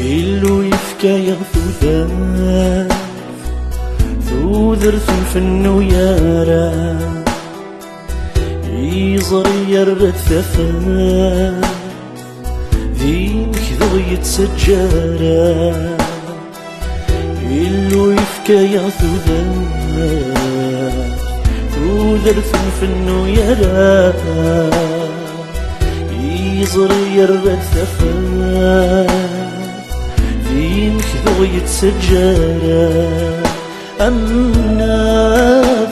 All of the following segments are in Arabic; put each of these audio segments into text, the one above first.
إلو يفكى يغثوثاث ثوذر ثنفن ويارا يزري يرد ثفاث ذيك ذغية سجارة إلو يفكى يغثوثاث ثوذر ثنفن ويارا يزري يرد ثفاث ذيك ذغية سجارة أمناث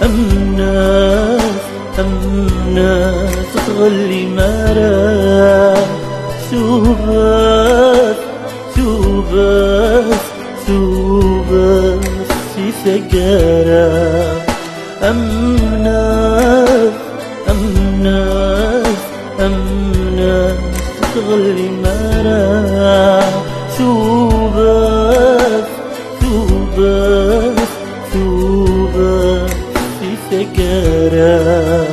أمناث أمناث تغلي مارا ثوباث ثوباث ثوباث في ثقارة أمناث أمناث أمناث تغلي مارا ثوباث ثوباث ثوباث في ثقارة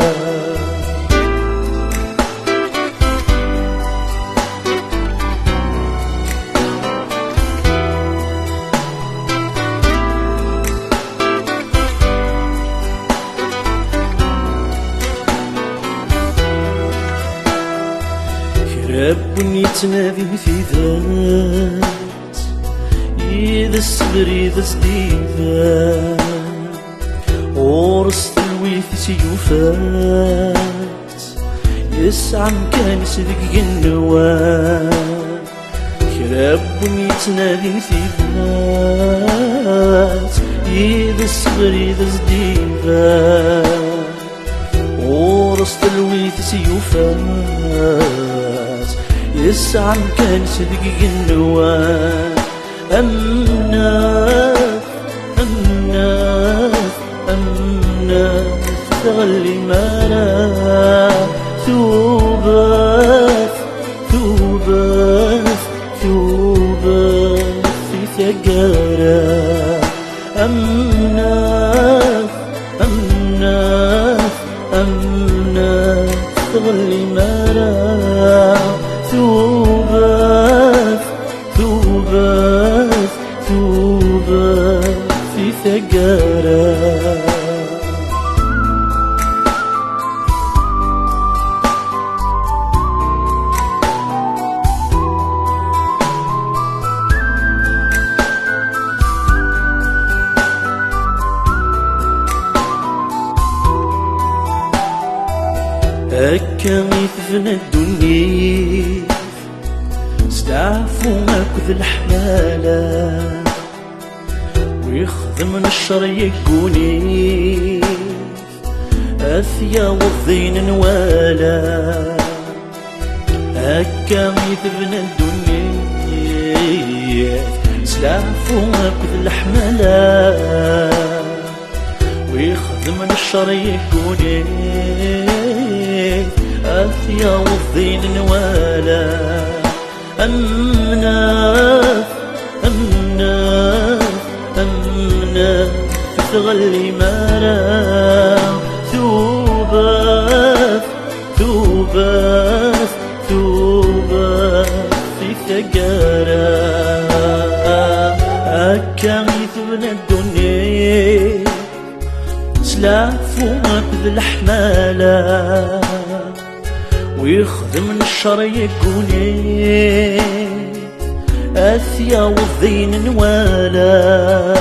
كراب يتنادي في ذات إذا الصبر إذا سديفات ورث الويث سيوفات يسعى مكان يسدق النوات كراب يتنادي في ذات إذا الصبر إذا سديفات ورث الويث سيوفات يسعى مكان يسدق النوات أمناث أمناث أمناث تغلي مارا ثوباث ثوباث ثوباث في ثقارة أمناث أمناث أمناث تغلي مارا ثوباث ثوباث ثوباث في ثقارة هكا مثفنا الدنيا سلعفو ماكذ الحمالة ويخدم من الشر يقوني أثيا والضين نوالا هكا مثفنا الدنيا سلعفو ماكذ الحمالة ويخدم من الشر يقوني أثيا والضين نوالا أمناث أمناث أمناث تغلي مارا ثوباث ثوباث ثوباث في ثقارة هكا مثبنا الدنيا سلافو ماكذ الحمالة ويخدم من الشر يقوني أثيا والضين نوالا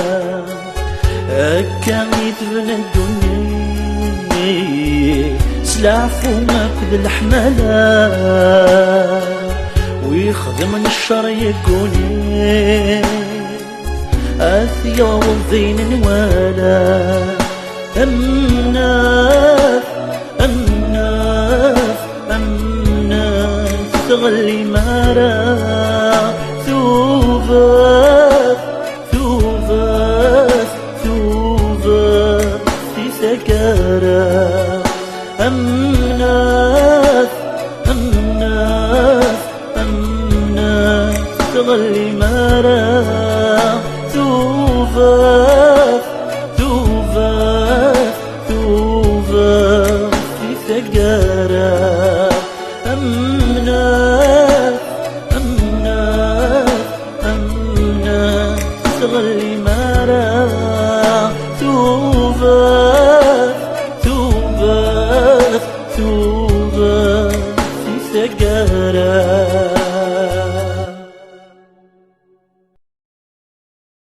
هكا مثبنا الدنيا سلافو ماكذ الحمالة ويخدم من الشر يقوني أثيا والضين نوالا أمناث أمناث أمناث تغلي مارا ثوباث ثوباث ثوباث في ثقارة أمناث أمناث أمناث تغلي مارا ثوباث ثوباث ثوباث في ثقارة أمناث أمناث مكتوبة في سجارة